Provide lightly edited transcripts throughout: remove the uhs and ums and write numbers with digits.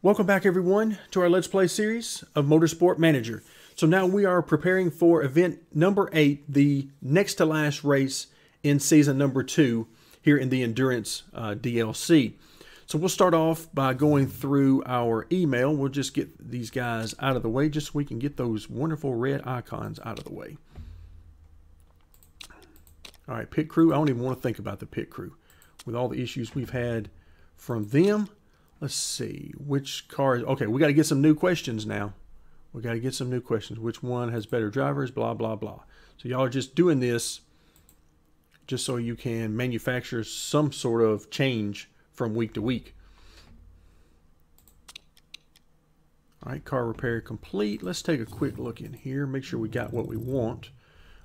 Welcome back everyone to our Let's Play series of Motorsport Manager. So now we are preparing for event number 8, the next to last race in season number 2 here in the Endurance DLC. So we'll start off by going through our email. We'll just get these guys out of the way just so we can get those wonderful red icons out of the way. All right, pit crew. I don't even want to think about the pit crew with all the issues we've had from them. Let's see, which cars... Okay, we got to get some new questions now. We got to get some new questions. Which one has better drivers? Blah, blah, blah. So y'all are just doing this just so you can manufacture some sort of change from week to week. All right, car repair complete. Let's take a quick look in here. Make sure we got what we want.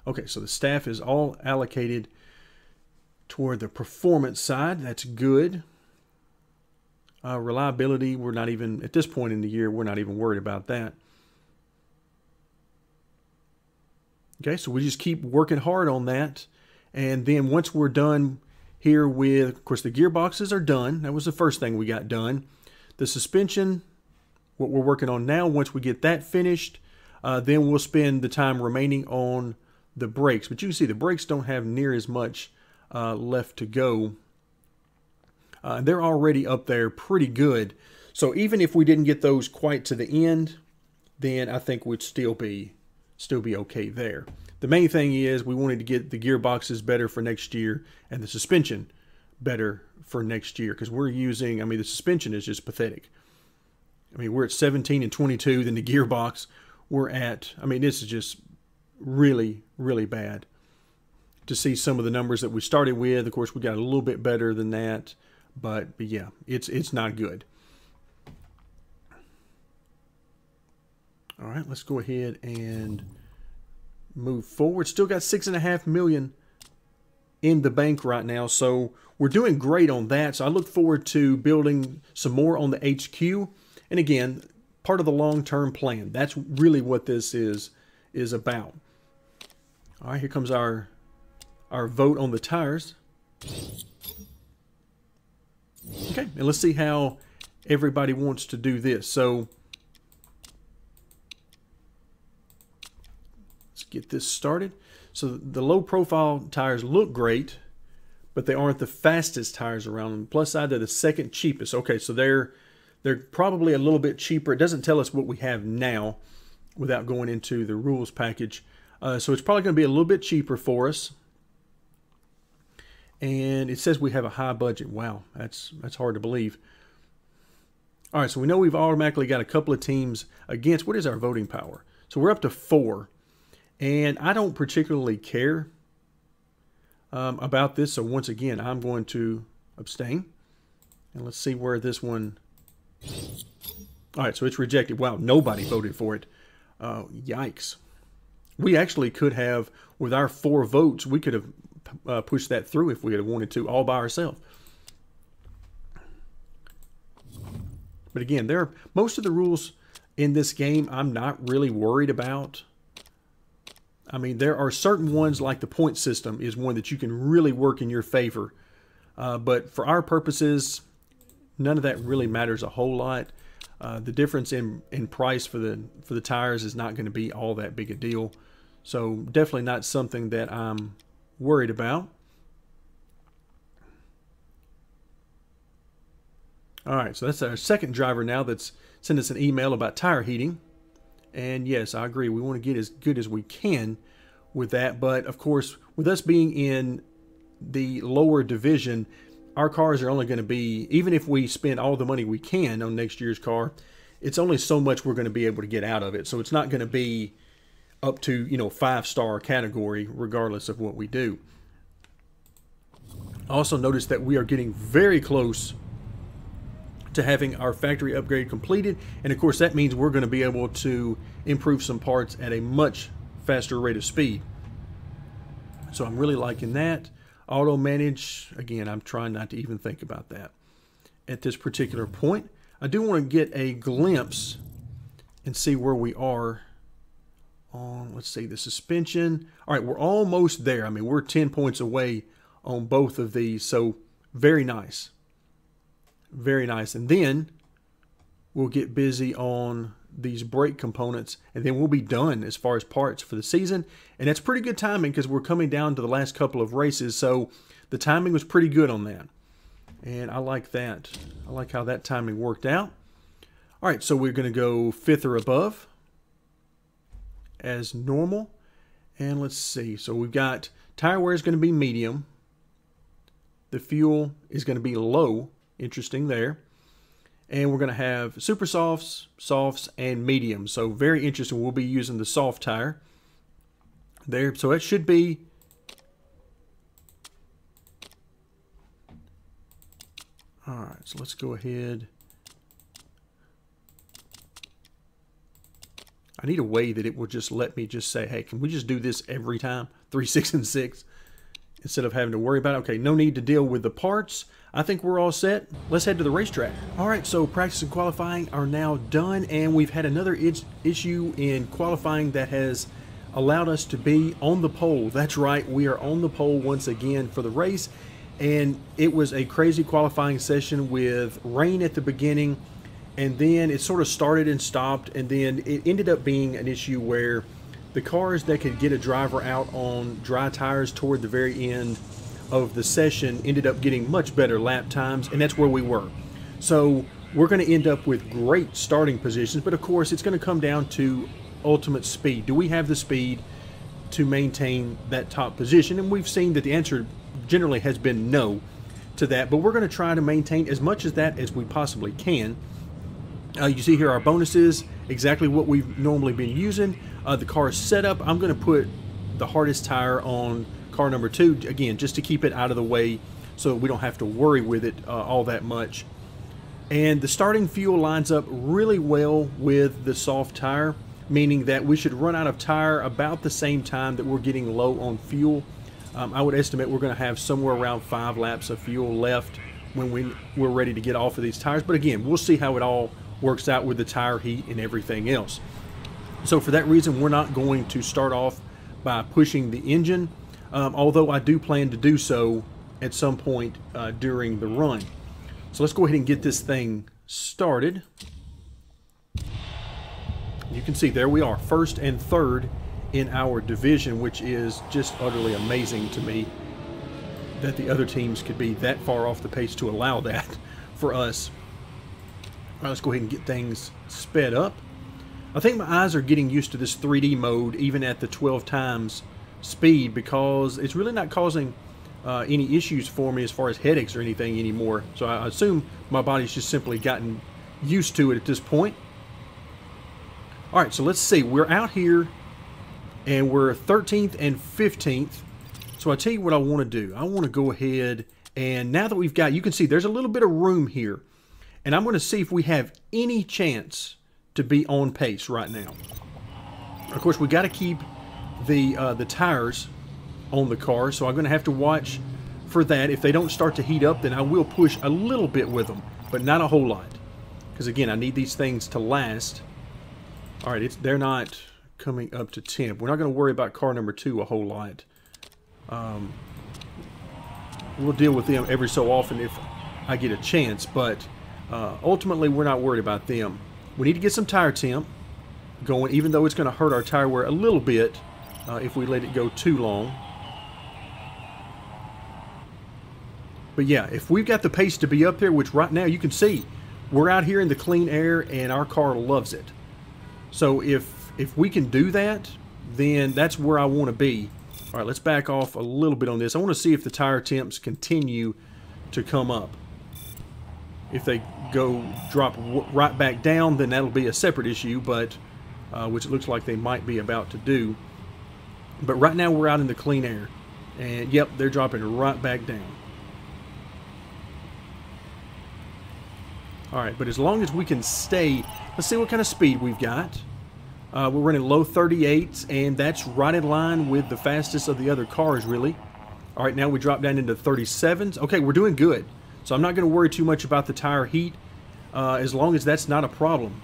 Okay, so the staff is all allocated toward the performance side. That's good. Reliability, we're not even, at this point in the year, we're not even worried about that. Okay, so we just keep working hard on that. And then once we're done here with, of course, the gearboxes are done. That was the first thing we got done. The suspension, what we're working on now, once we get that finished, then we'll spend the time remaining on the brakes. But you can see the brakes don't have near as much left to go. They're already up there pretty good. So even if we didn't get those quite to the end, then I think we'd still be okay there. The main thing is we wanted to get the gearboxes better for next year and the suspension better for next year, because we're using, I mean, the suspension is just pathetic. I mean, we're at 17 and 22, then the gearbox we're at, I mean, this is just really, really bad. To see some of the numbers that we started with, of course, we got a little bit better than that. But yeah, it's not good. All right, let's go ahead and move forward. Still got $6.5 million in the bank right now, so we're doing great on that. So I look forward to building some more on the HQ. And again, part of the long-term plan. That's really what this is about. All right, here comes our vote on the tires. Okay, and let's see how everybody wants to do this. So let's get this started. So the low profile tires look great, but they aren't the fastest tires around them. Plus side, they're the second cheapest. Okay, so they're probably a little bit cheaper. It doesn't tell us what we have now without going into the rules package. So it's probably going to be a little bit cheaper for us. And it says we have a high budget. Wow, that's hard to believe. All right, so we know we've automatically got a couple of teams against. What is our voting power? So we're up to 4. And I don't particularly care about this. So once again, I'm going to abstain. And let's see where this one... All right, so it's rejected. Wow, nobody voted for it. Yikes. We actually could have, with our 4 votes, we could have push that through if we had wanted to all by ourselves. But again, most of the rules in this game I'm not really worried about. I mean, there are certain ones, like the point system is one that you can really work in your favor. But for our purposes, none of that really matters a whole lot. The difference in price for the tires is not going to be all that big a deal. So definitely not something that I'm worried about. All right, so that's our second driver now that's sent us an email about tire heating. And yes, I agree. We want to get as good as we can with that. But of course, with us being in the lower division, our cars are only going to be, even if we spend all the money we can on next year's car, it's only so much we're going to be able to get out of it. So it's not going to be up to, 5-star category regardless of what we do. Also notice that we are getting very close to having our factory upgrade completed, and of course that means we're going to be able to improve some parts at a much faster rate of speed. So I'm really liking that. Auto manage, again, I'm trying not to even think about that at this particular point. I do want to get a glimpse and see where we are on, let's see, the suspension. All right, we're almost there. I mean, we're 10 points away on both of these, so very nice. Very nice. And then we'll get busy on these brake components, and then we'll be done as far as parts for the season. And that's pretty good timing because we're coming down to the last couple of races, so the timing was pretty good on that. And I like that. I like how that timing worked out. All right, so we're going to go 5th or above as normal. And let's see. So we've got tire wear is going to be medium. The fuel is going to be low. Interesting there. And we're going to have super softs, softs, and mediums. So very interesting. We'll be using the soft tire there. So it should be all right. So let's go ahead. I need a way that it will just let me just say, hey, can we just do this every time? 3, 6, and 6 instead of having to worry about it. Okay, no need to deal with the parts. I think we're all set. Let's head to the racetrack. All right, so practice and qualifying are now done, and we've had another issue in qualifying that has allowed us to be on the pole. That's right, we are on the pole once again for the race, and it was a crazy qualifying session with rain at the beginning, and then it sort of started and stopped, and then it ended up being an issue where the cars that could get a driver out on dry tires toward the very end of the session ended up getting much better lap times, and that's where we were. So we're going to end up with great starting positions, but of course it's going to come down to ultimate speed. Do we have the speed to maintain that top position? And we've seen that the answer generally has been no to that, but we're going to try to maintain as much of that as we possibly can. You see here our bonuses, exactly what we've normally been using. The car setup, I'm going to put the hardest tire on car number 2, again, just to keep it out of the way so we don't have to worry with it all that much. And the starting fuel lines up really well with the soft tire, meaning that we should run out of tire about the same time that we're getting low on fuel. I would estimate we're going to have somewhere around 5 laps of fuel left when we're ready to get off of these tires. But again, we'll see how it all works out with the tire heat and everything else. So for that reason, we're not going to start off by pushing the engine, although I do plan to do so at some point during the run. So let's go ahead and get this thing started. You can see there we are, 1st and 3rd in our division, which is just utterly amazing to me that the other teams could be that far off the pace to allow that for us. All right, let's go ahead and get things sped up. I think my eyes are getting used to this 3D mode even at the 12 times speed, because it's really not causing any issues for me as far as headaches or anything anymore. So I assume my body's just simply gotten used to it at this point. All right, so let's see. We're out here and we're 13th and 15th. So I tell you what I want to do. I want to go ahead, and now that we've got, you can see there's a little bit of room here, and I'm going to see if we have any chance to be on pace right now. Of course, we got to keep the tires on the car, so I'm going to have to watch for that. If they don't start to heat up, then I will push a little bit with them, but not a whole lot, because again, I need these things to last. All right, they're not coming up to temp. We're not going to worry about car number 2 a whole lot. We'll deal with them every so often if I get a chance, but ultimately we're not worried about them. We need to get some tire temp going, even though it's going to hurt our tire wear a little bit if we let it go too long. But yeah, if we've got the pace to be up there, which right now you can see, we're out here in the clean air and our car loves it. So if we can do that, then that's where I want to be. All right, let's back off a little bit on this. I want to see if the tire temps continue to come up. If they drop right back down, then that'll be a separate issue, but which it looks like they might be about to do. But right now we're out in the clean air, and yep, they're dropping right back down. All right, but as long as we can stay, let's see what kind of speed we've got. We're running low 38s, and that's right in line with the fastest of the other cars, really. All right, now we drop down into 37s. Okay, we're doing good. So I'm not going to worry too much about the tire heat as long as that's not a problem.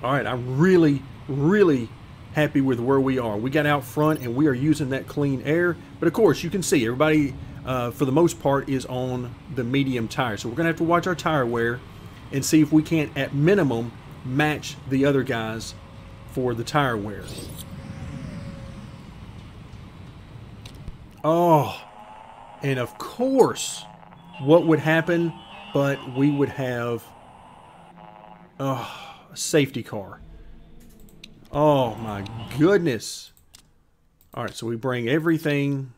All right, I'm really, really happy with where we are. We got out front, and we are using that clean air. But, of course, you can see everybody for the most part, is on the medium tire. So we're going to have to watch our tire wear and see if we can't, at minimum, match the other guys for the tire wear. Oh, and of course, what would happen, but we would have a safety car. Oh my goodness. All right, so we bring everything.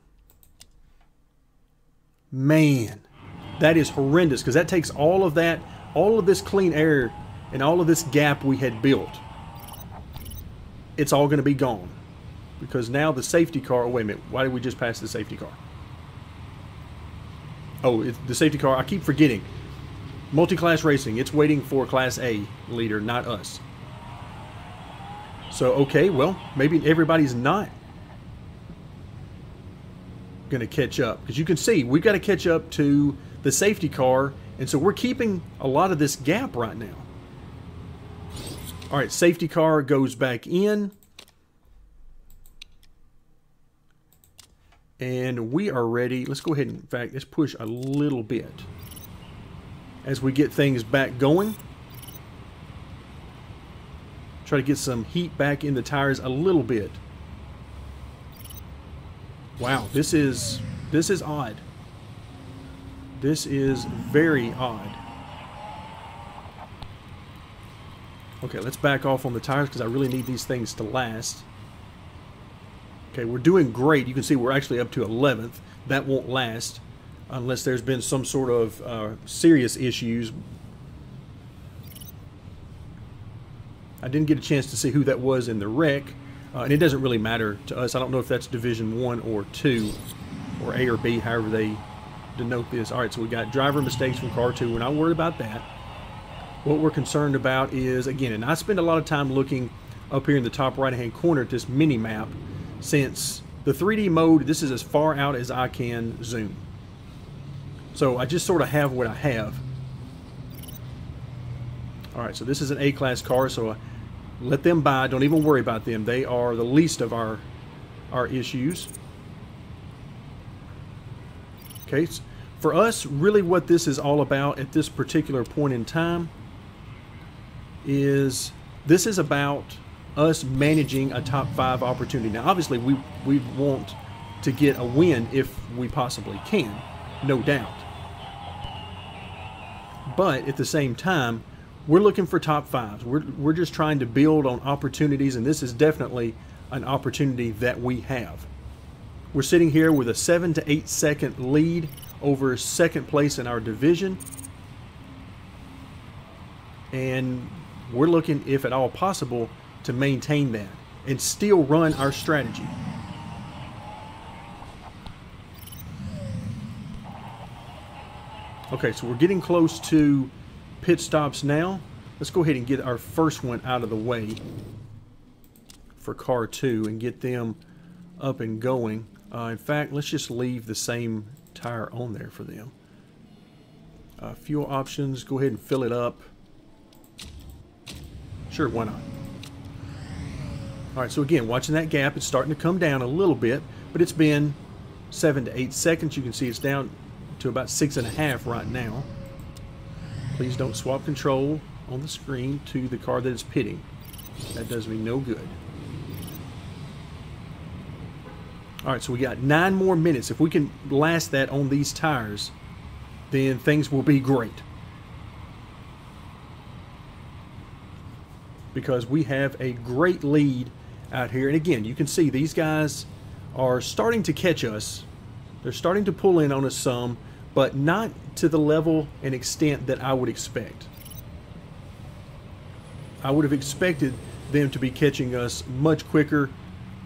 Man, that is horrendous, because that takes all of that, all of this clean air and all of this gap we had built. It's all going to be gone, because now the safety car, oh, wait a minute, why did we just pass the safety car? Oh, it's the safety car, I keep forgetting. Multi-class racing, it's waiting for Class A leader, not us. So, okay, well, maybe everybody's not going to catch up, because you can see we've got to catch up to the safety car, and so we're keeping a lot of this gap right now. All right, safety car goes back in, and we are ready. Let's go ahead and, in fact, let's push a little bit as we get things back going. Try to get some heat back in the tires a little bit. Wow, this is odd. This is very odd. Okay, let's back off on the tires, because I really need these things to last. Okay, we're doing great. You can see we're actually up to 11th. That won't last unless there's been some sort of serious issues. I didn't get a chance to see who that was in the wreck. And it doesn't really matter to us. I don't know if that's Division 1 or 2, or A or B, however they denote this. All right, so we got driver mistakes from car 2. We're not worried about that. What we're concerned about is, again, and I spend a lot of time looking up here in the top right-hand corner at this mini-map, since the 3D mode, this is as far out as I can zoom. So I just sort of have what I have. All right, so this is an A-class car, so let them by. Don't even worry about them. They are the least of our issues. Okay, so for us, really what this is all about at this particular point in time is this is about us managing a top 5 opportunity. Now, obviously, we want to get a win if we possibly can, no doubt. But at the same time, we're looking for top 5s. We're just trying to build on opportunities, and this is definitely an opportunity that we have. We're sitting here with a 7 to 8 second lead over second place in our division, and we're looking, if at all possible, to maintain that and still run our strategy. Okay, so we're getting close to pit stops now. Let's go ahead and get our first one out of the way for car 2 and get them up and going. In fact, let's just leave the same tire on there for them. Fuel options, go ahead and fill it up. Sure, why not? Alright, so again, watching that gap, it's starting to come down a little bit, but it's been 7 to 8 seconds. You can see it's down to about 6.5 right now. Please don't swap control on the screen to the car that is pitting. That does me no good. Alright, so we got 9 more minutes. If we can last that on these tires, then things will be great. Because we have a great lead out here. And again, you can see these guys are starting to catch us. They're starting to pull in on us some, but not to the level and extent that I would expect. I would have expected them to be catching us much quicker,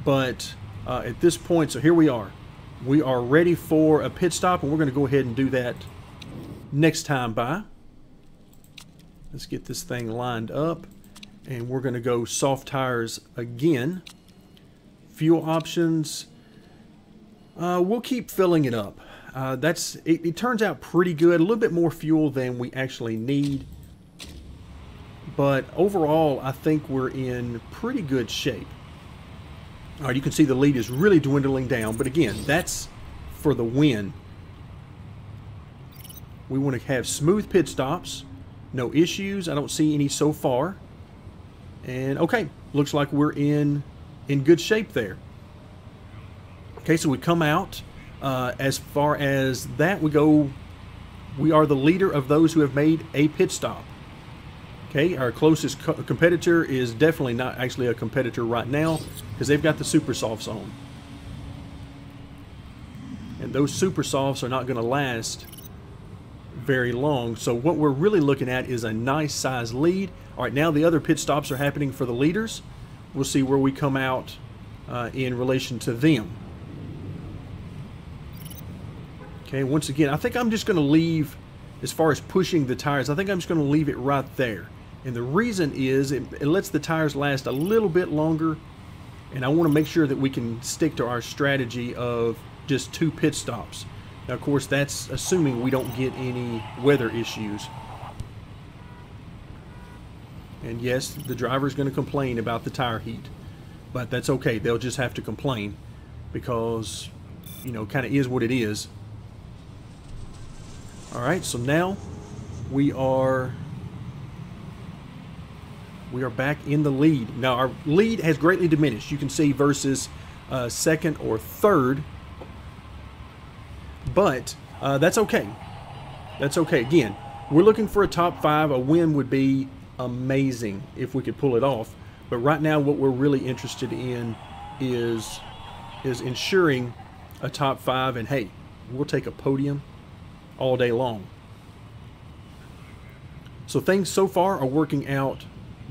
but at this point, so here we are. We are ready for a pit stop, and we're going to go ahead and do that next time by. Let's get this thing lined up, and we're going to go soft tires again. Fuel options, we'll keep filling it up. It turns out pretty good, a little bit more fuel than we actually need. But overall, I think we're in pretty good shape. All right, you can see the lead is really dwindling down, but again, that's for the win. We want to have smooth pit stops. No issues. I don't see any so far. And okay, looks like we're in good shape there. Okay, so we come out. As far as that we go, we are the leader of those who have made a pit stop. Okay, our closest competitor is definitely not actually a competitor right now because they've got the super softs on. And those super softs are not going to last very long. So what we're really looking at is a nice size lead. All right, now the other pit stops are happening for the leaders. We'll see where we come out in relation to them. Okay, once again, I think I'm just going to leave, as far as pushing the tires, I think I'm just going to leave it right there. And the reason is it lets the tires last a little bit longer, and I want to make sure that we can stick to our strategy of just 2 pit stops. Now, of course, that's assuming we don't get any weather issues. And yes, the driver's going to complain about the tire heat, but that's okay. They'll just have to complain because, you know, kind of is what it is. All right, so now we are back in the lead. Now our lead has greatly diminished. You can see versus second or third, but that's okay. That's okay. Again, we're looking for a top 5. A win would be amazing if we could pull it off. But right now, what we're really interested in is ensuring a top 5. And hey, we'll take a podium all day long. So things so far are working out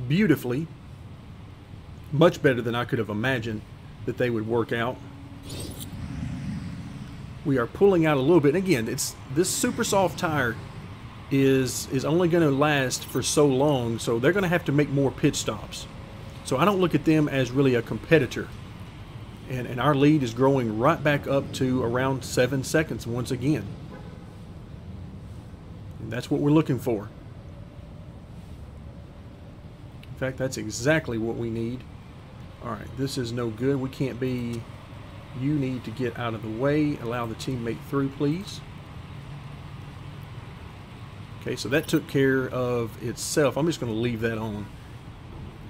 beautifully, much better than I could have imagined that they would work out. We are pulling out a little bit, and again, it's this super soft tire is only going to last for so long, so they're going to have to make more pit stops. So I don't look at them as really a competitor, and our lead is growing right back up to around 7 seconds once again. That's what we're looking for. In fact, that's exactly what we need. All right, this is no good. We can't be... You need to get out of the way. Allow the teammate through, please. Okay, so that took care of itself. I'm just going to leave that on.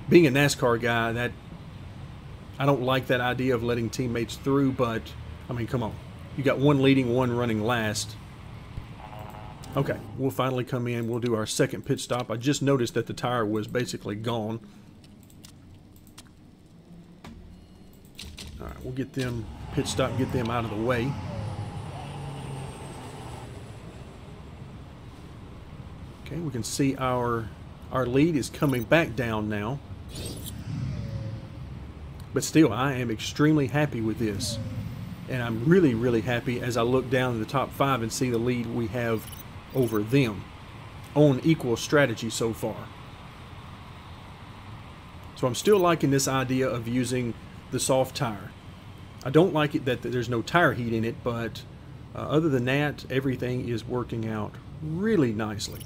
Being a NASCAR guy, that I don't like that idea of letting teammates through, but, I mean, come on. You got one leading, one running last. Okay, we'll finally come in. We'll do our second pit stop. I just noticed that the tire was basically gone. All right, we'll get them pit stop, get them out of the way. Okay, we can see our lead is coming back down now. But still, I am extremely happy with this. And I'm really, really happy as I look down in the top 5 and see the lead we have over them on equal strategy so far. So I'm still liking this idea of using the soft tire. I don't like it that there's no tire heat in it, but other than that, everything is working out really nicely.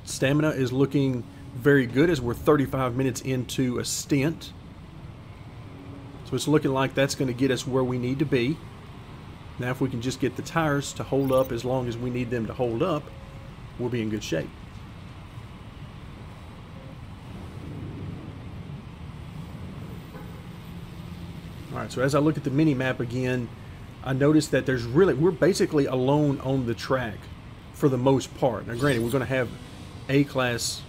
Stamina is looking very good as we're 35 minutes into a stint. So it's looking like that's going to get us where we need to be. Now if we can just get the tires to hold up as long as we need them to hold up, we'll be in good shape. Alright, so as I look at the mini-map again, I noticed that we're basically alone on the track for the most part. Now granted, we're going to have A-class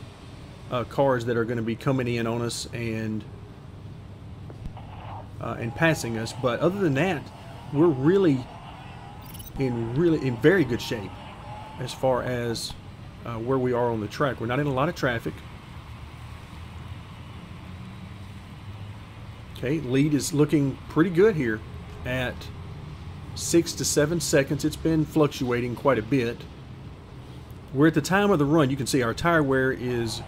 cars that are going to be coming in on us and passing us, but other than that, we're really in very good shape as far as where we are on the track. We're not in a lot of traffic. Okay, lead is looking pretty good here at 6 to 7 seconds. It's been fluctuating quite a bit. We're at the time of the run. You can see our tire wear is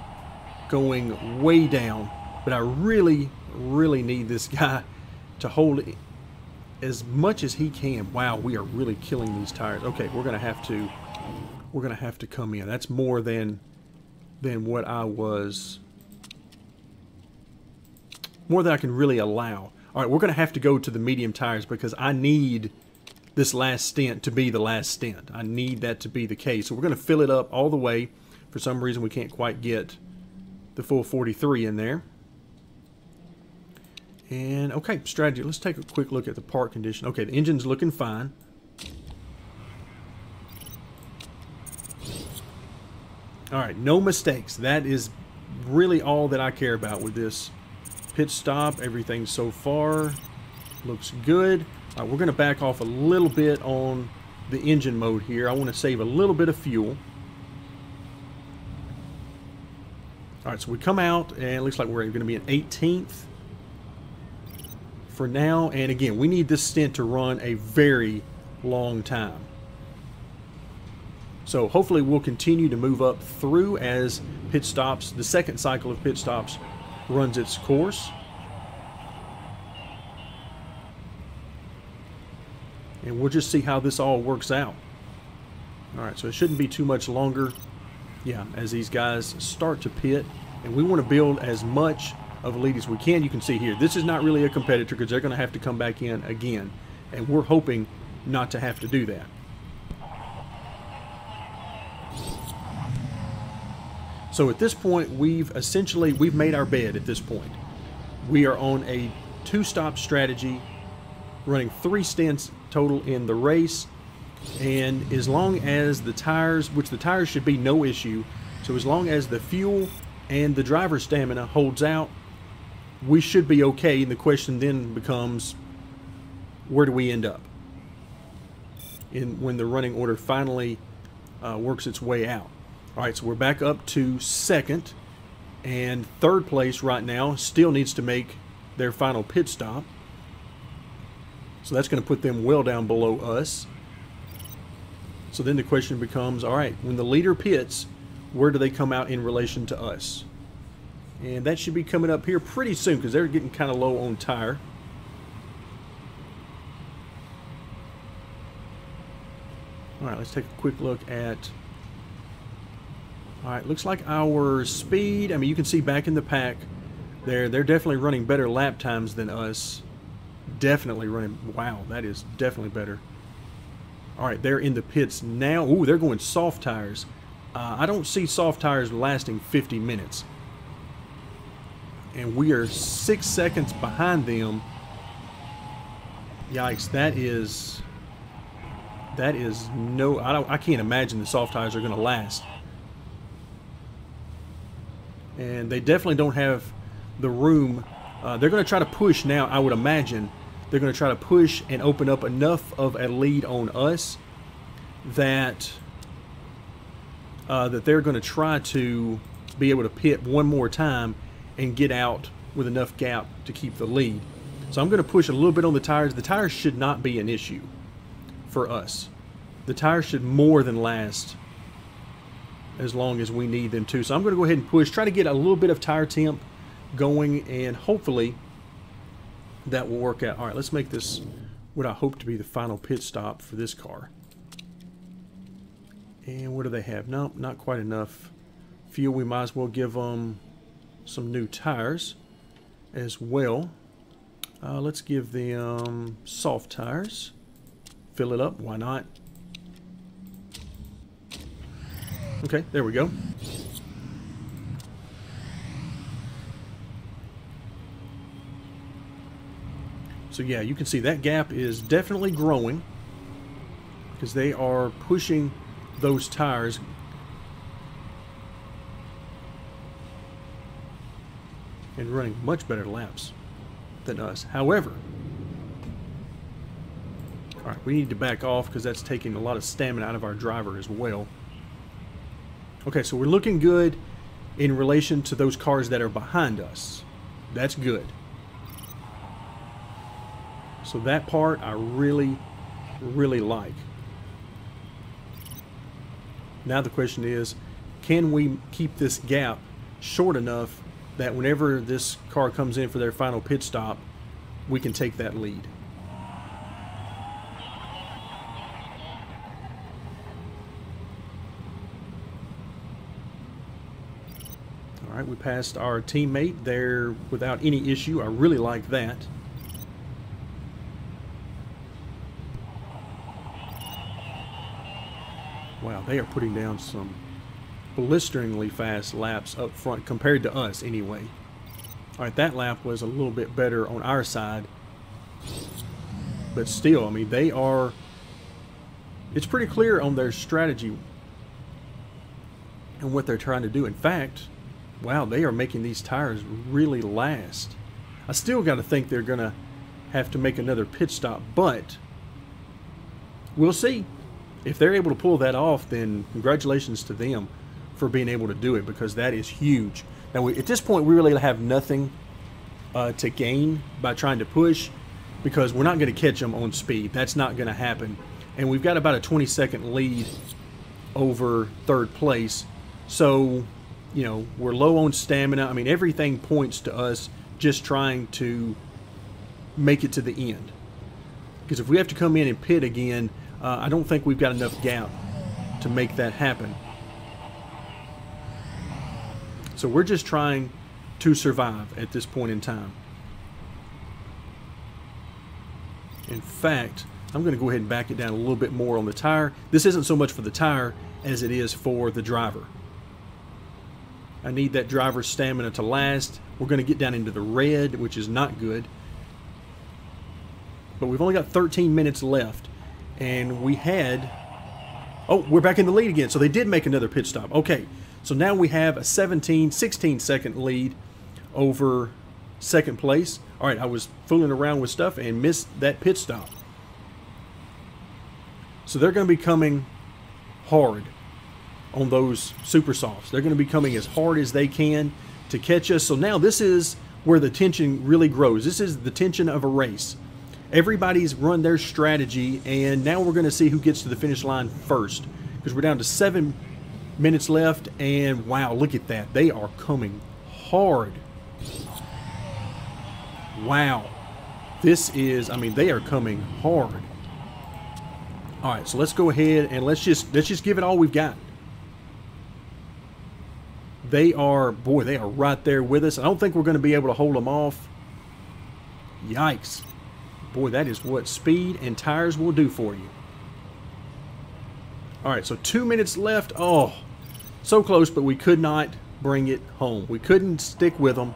going way down, but I really, really need this guy to hold it as much as he can. Wow, we are really killing these tires. Okay, we're gonna have to come in. That's more than what I was, more than I can really allow. All right, we're gonna have to go to the medium tires because I need this last stint to be the last stint. I need that to be the case. So we're going to fill it up all the way. For some reason, we can't quite get the full 43 in there. And, okay, strategy. Let's take a quick look at the part condition. Okay, the engine's looking fine. All right, no mistakes. That is really all that I care about with this pit stop. Everything so far looks good. All right, we're going to back off a little bit on the engine mode here. I want to save a little bit of fuel. All right, so we come out, and it looks like we're going to be an 18th for now. And again, we need this stint to run a very long time. So hopefully we'll continue to move up through as pit stops, the second cycle of pit stops runs its course. And we'll just see how this all works out. All right, so it shouldn't be too much longer. Yeah, as these guys start to pit, and we want to build as much of a lead as we can. You can see here, this is not really a competitor because they're going to have to come back in again, and we're hoping not to have to do that. So at this point, we've made our bed at this point. We are on a 2-stop strategy, running 3 stints total in the race. And as long as the tires, which the tires should be no issue, so as long as the fuel and the driver stamina holds out, we should be okay. And the question then becomes, where do we end up when the running order finally works its way out? All right, so we're back up to second, and third place right now still needs to make their final pit stop. So that's going to put them well down below us. So then the question becomes, all right, when the leader pits, where do they come out in relation to us? And that should be coming up here pretty soon because they're getting kind of low on tire. All right, let's take a quick look at... All right, looks like our speed, I mean, you can see back in the pack, they're definitely running better lap times than us. Definitely running, wow, that is definitely better. All right, they're in the pits now. Ooh, they're going soft tires. I don't see soft tires lasting 50 minutes. And we are 6 seconds behind them. Yikes, that is no, I can't imagine the soft tires are going to last. And they definitely don't have the room. They're going to try to push now, I would imagine. They're going to try to push and open up enough of a lead on us that they're going to try to be able to pit one more time and get out with enough gap to keep the lead. So I'm going to push a little bit on the tires. The tires should not be an issue for us. The tires should more than last as long as we need them to. So I'm going to go ahead and push, try to get a little bit of tire temp going, and hopefully that will work out. All right, let's make this what I hope to be the final pit stop for this car. And what do they have? Nope, not quite enough fuel. We might as well give them some new tires as well. Let's give them soft tires. Fill it up, why not? Okay, there we go. So yeah, you can see that gap is definitely growing because they are pushing those tires. And running much better laps than us. However, all right, we need to back off because that's taking a lot of stamina out of our driver as well. Okay, so we're looking good in relation to those cars that are behind us. That's good. So that part I really, really like. Now the question is, can we keep this gap short enough that whenever this car comes in for their final pit stop, we can take that lead? All right, we passed our teammate there without any issue. I really like that. Wow, they are putting down some blisteringly fast laps up front compared to us anyway. All right, that lap was a little bit better on our side. But still, I mean, they are... It's pretty clear on their strategy and what they're trying to do. In fact, wow, they are making these tires really last. I still got to think they're going to have to make another pit stop, but we'll see. If they're able to pull that off, then congratulations to them for being able to do it, because that is huge. Now, at this point, we really have nothing to gain by trying to push, because we're not going to catch them on speed. That's not going to happen. And we've got about a 20-second lead over third place. So, you know, we're low on stamina. I mean, everything points to us just trying to make it to the end. Because if we have to come in and pit again, I don't think we've got enough gap to make that happen. So we're just trying to survive at this point in time. In fact, I'm going to go ahead and back it down a little bit more on the tire. This isn't so much for the tire as it is for the driver. I need that driver's stamina to last. We're going to get down into the red, which is not good. But we've only got 13 minutes left. And we had... Oh, we're back in the lead again. So they did make another pit stop. Okay, so now we have a 16-second lead over second place. All right, I was fooling around with stuff and missed that pit stop. So they're going to be coming hard on those super softs. They're going to be coming as hard as they can to catch us. So now this is where the tension really grows. This is the tension of a race. Everybody's run their strategy, and now we're going to see who gets to the finish line first, because we're down to 7 minutes left, and wow, look at that. They are coming hard. Wow. This is, I mean, they are coming hard. All right, so let's go ahead and let's just give it all we've got. They are, boy, they are right there with us. I don't think we're going to be able to hold them off. Yikes. Boy, that is what speed and tires will do for you. All right, so 2 minutes left. Oh, so close, but we could not bring it home. We couldn't stick with them.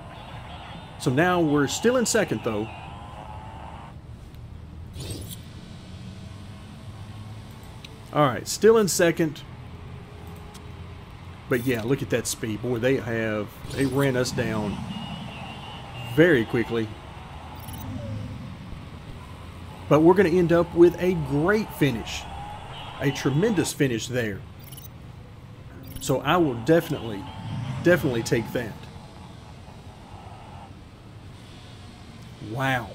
So now we're still in second, though. All right, still in second. But yeah, look at that speed. Boy, they ran us down very quickly. But we're going to end up with a great finish. A tremendous finish there. So I will definitely take that. Wow.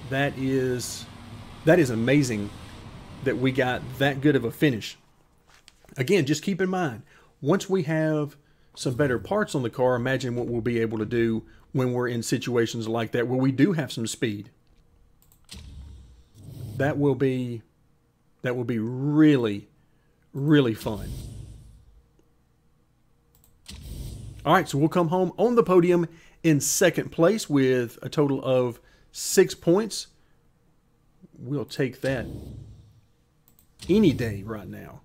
That is amazing that we got that good of a finish. Again, just keep in mind, once we have some better parts on the car, imagine what we'll be able to do when we're in situations like that where we do have some speed. That will be really, really fun. All right, so we'll come home on the podium in second place with a total of 6 points. We'll take that any day right now.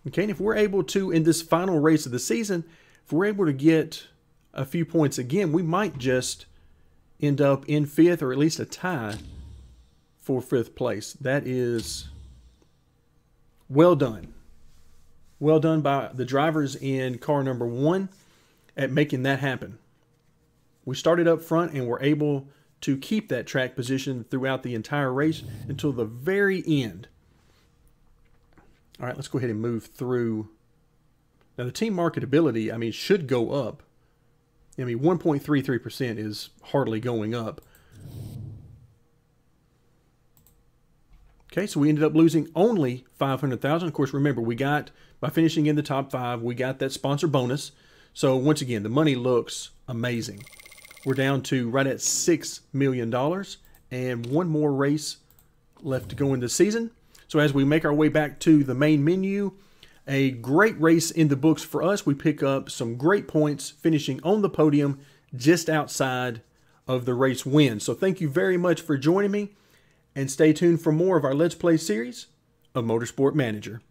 Okay, and if we're able to, in this final race of the season, if we're able to get a few points again, we might just end up in fifth, or at least a tie for fifth place. That is well done. Well done by the drivers in car number 1 at making that happen. We started up front and were able to keep that track position throughout the entire race until the very end. All right, let's go ahead and move through. Now, the team marketability, I mean, should go up. I mean, 1.33% is hardly going up. Okay, so we ended up losing only $500,000. Of course, remember, we got, by finishing in the top 5, we got that sponsor bonus. So once again, the money looks amazing. We're down to right at $6 million and one more race left to go in the season. So as we make our way back to the main menu, a great race in the books for us. We pick up some great points, finishing on the podium just outside of the race win. So thank you very much for joining me, and stay tuned for more of our Let's Play series of Motorsport Manager.